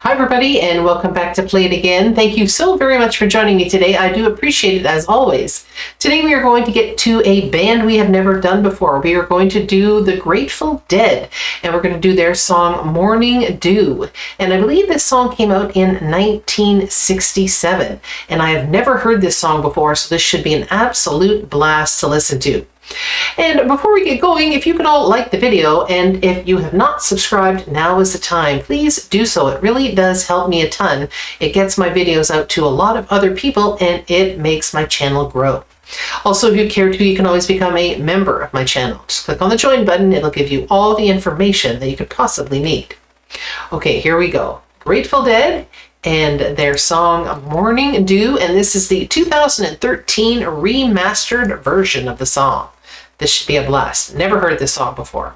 Hi everybody, and welcome back to Play It Again. Thank you so very much for joining me today. I do appreciate it as always. Today we are going to get to a band we have never done before. We are going to do the Grateful Dead, and we're going to do their song Morning Dew. And I believe this song came out in 1967, and I have never heard this song before, so this should be an absolute blast to listen to. And before we get going, if you could all like the video, and if you have not subscribed, now is the time. Please do so. It really does help me a ton. It gets my videos out to a lot of other people, and it makes my channel grow. Also, if you care to, you can always become a member of my channel. Just click on the join button. It'll give you all the information that you could possibly need. Okay, here we go. Grateful Dead and their song Morning Dew, and this is the 2013 remastered version of the song. This should be a blast. Never heard this song before.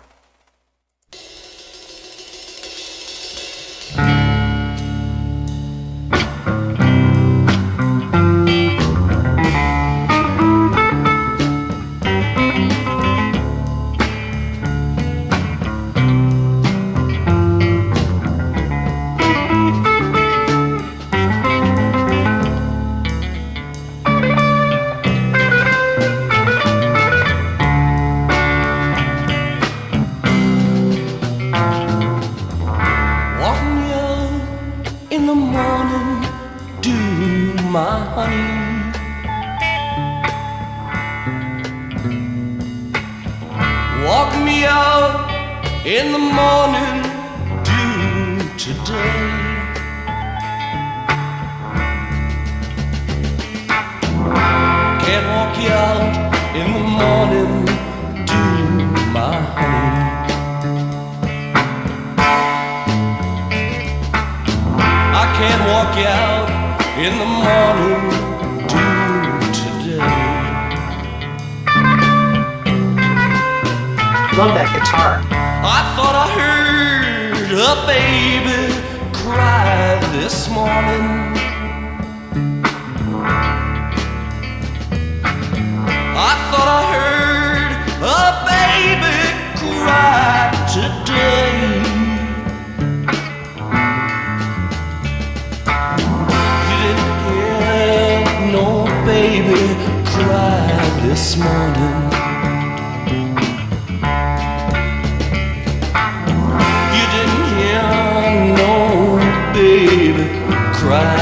In the morning dew, my honey, walk me out in the morning dew today. Can't walk you out in the morning dew, my honey. I can't walk you out in the morning dew today. Love that guitar. I thought I heard a baby cry this morning. I thought I heard a baby cry today. Baby cried this morning. You didn't hear no baby cry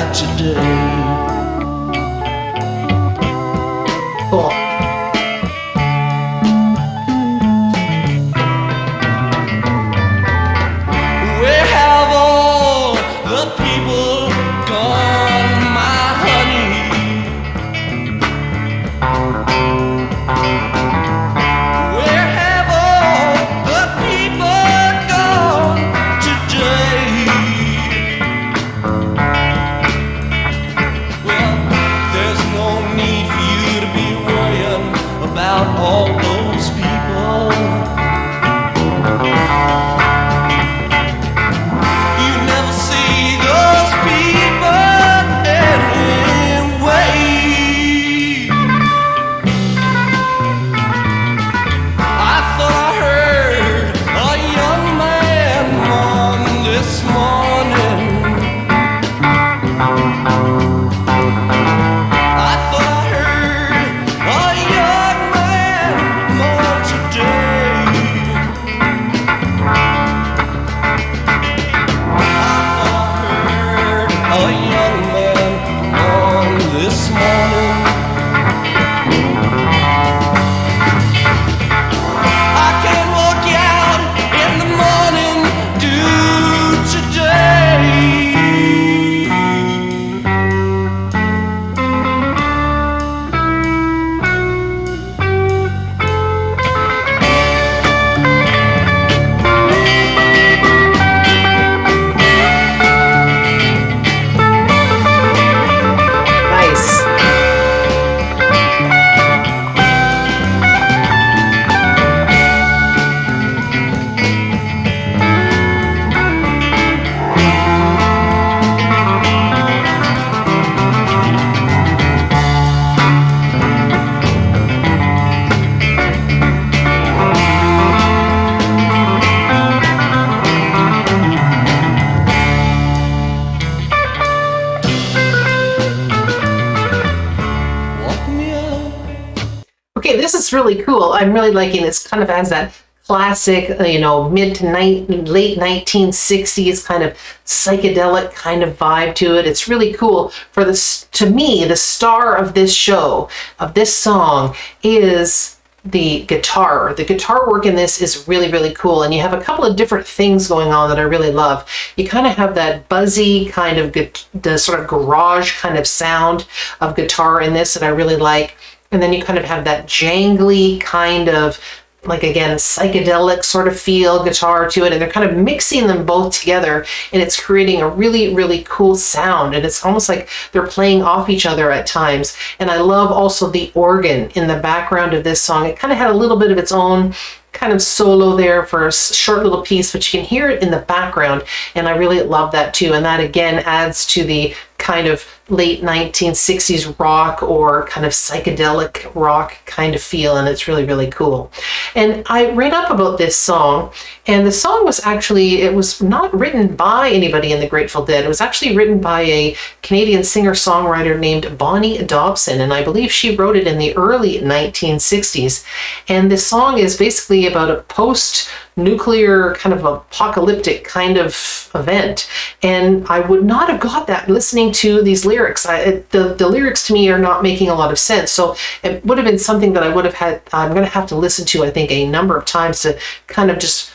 it's really cool. I'm really liking this. Kind of has that classic, mid to late 1960s kind of psychedelic kind of vibe to it. It's really cool. For this, to me, the star of this show, of this song, is the guitar. The guitar work in this is really, really cool. And you have a couple of different things going on that I really love. You kind of have that buzzy kind of, the sort of garage kind of sound of guitar in this that I really like. And then you kind of have that jangly kind of, like, again, psychedelic sort of feel guitar to it, and they're kind of mixing them both together, and it's creating a really, really cool sound, and it's almost like they're playing off each other at times. And I love also the organ in the background of this song. It kind of had a little bit of its own kind of solo there for a short little piece, but you can hear it in the background, and I really love that too. And that again adds to the kind of late 1960s rock or kind of psychedelic rock kind of feel, and it's really, really cool. And I read up about this song, and the song was actually, it was not written by anybody in the Grateful Dead. It was actually written by a Canadian singer-songwriter named Bonnie Dobson, and I believe she wrote it in the early 1960s. And this song is basically about a post-nuclear kind of apocalyptic kind of event, and I would not have got that listening to these lyrics. The lyrics to me are not making a lot of sense, so it would have been something that I would have had, I'm going to have to listen to, I think, a number of times to kind of just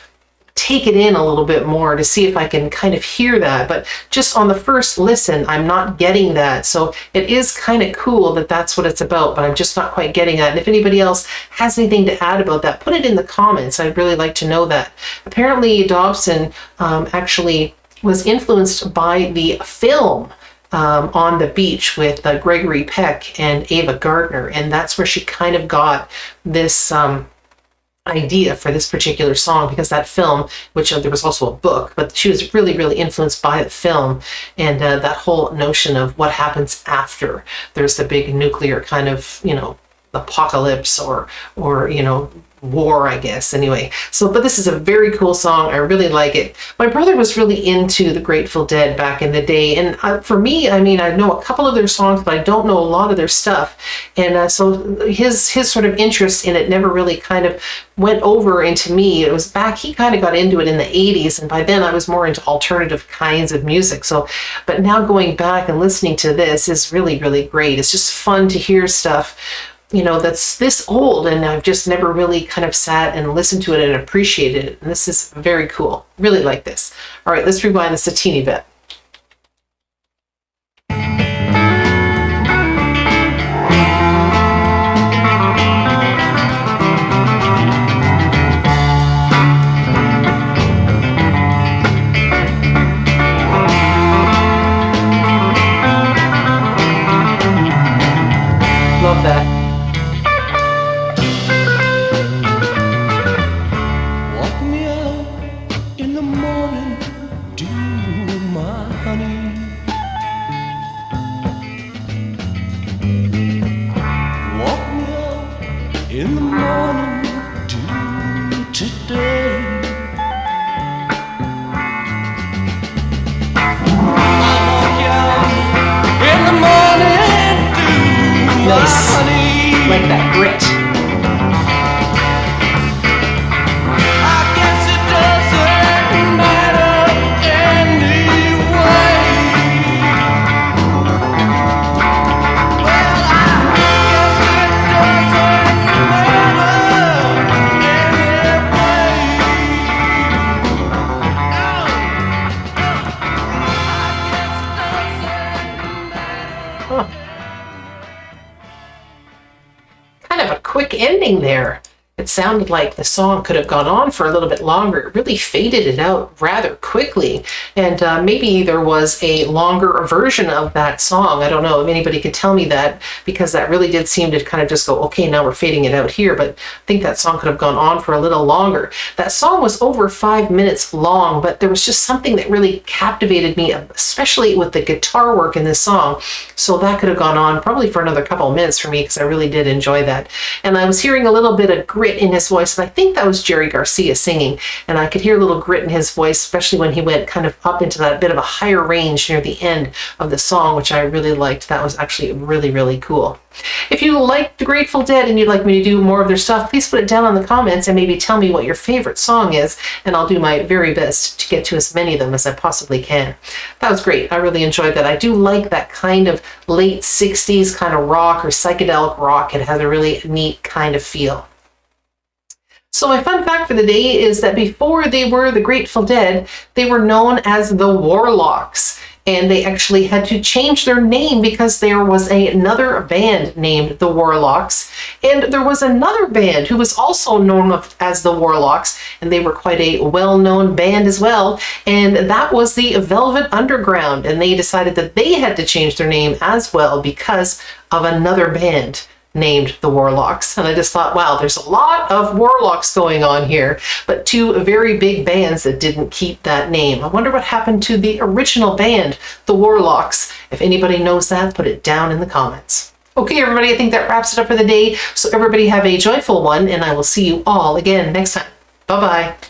take it in a little bit more to see if I can kind of hear that. But just on the first listen, I'm not getting that. So it is kind of cool that that's what it's about, but I'm just not quite getting that. And if anybody else has anything to add about that, put it in the comments. I'd really like to know that. Apparently Dobson actually was influenced by the film On the Beach with Gregory Peck and Ava Gardner, and that's where she kind of got this idea for this particular song, because that film, which there was also a book, but she was really, really influenced by the film, and that whole notion of what happens after there's the big nuclear kind of, apocalypse or war, I guess. Anyway, but this is a very cool song. I really like it. My brother was really into the Grateful Dead back in the day, and for me, I mean, I know a couple of their songs, but I don't know a lot of their stuff, and so his sort of interest in it never really kind of went over into me. It was back, he kind of got into it in the 80s, and by then I was more into alternative kinds of music. But now going back and listening to this is really, really great. It's just fun to hear stuff that's this old, and I've just never really kind of sat and listened to it and appreciated it. And this is very cool. Really like this. All right, let's rewind this a teeny bit. Love that. In the morning dew today, I walk out in the morning dew, Nice. honey. Like that grit. I guess it doesn't matter anyway. Well, I guess it doesn't Kind of a quick ending there. It sounded like the song could have gone on for a little bit longer. It really faded it out rather quickly. And maybe there was a longer version of that song. I don't know if anybody could tell me that, because that really did seem to kind of just go, okay, now we're fading it out here. But I think that song could have gone on for a little longer. That song was over 5 minutes long, but there was just something that really captivated me, especially with the guitar work in this song. So that could have gone on probably for another couple of minutes for me, because I really did enjoy that. And I was hearing a little bit of grit grit in his voice. And I think that was Jerry Garcia singing. And I could hear a little grit in his voice, especially when he went kind of up into that bit of a higher range near the end of the song, which I really liked. That was actually really, really cool. If you like the Grateful Dead and you'd like me to do more of their stuff, please put it down in the comments and maybe tell me what your favorite song is, and I'll do my very best to get to as many of them as I possibly can. That was great. I really enjoyed that. I do like that kind of late 60s kind of rock or psychedelic rock. It has a really neat kind of feel. So my fun fact for the day is that before they were the Grateful Dead, they were known as the Warlocks. And they actually had to change their name because there was another band named the Warlocks. And there was another band who was also known as the Warlocks, and they were quite a well-known band as well. And that was the Velvet Underground. And they decided that they had to change their name as well because of another band named the Warlocks. And I just thought, wow, there's a lot of Warlocks going on here, but two very big bands that didn't keep that name. I wonder what happened to the original band, the Warlocks. If anybody knows that, put it down in the comments. Okay, everybody, I think that wraps it up for the day. So everybody have a joyful one, and I will see you all again next time. Bye-bye.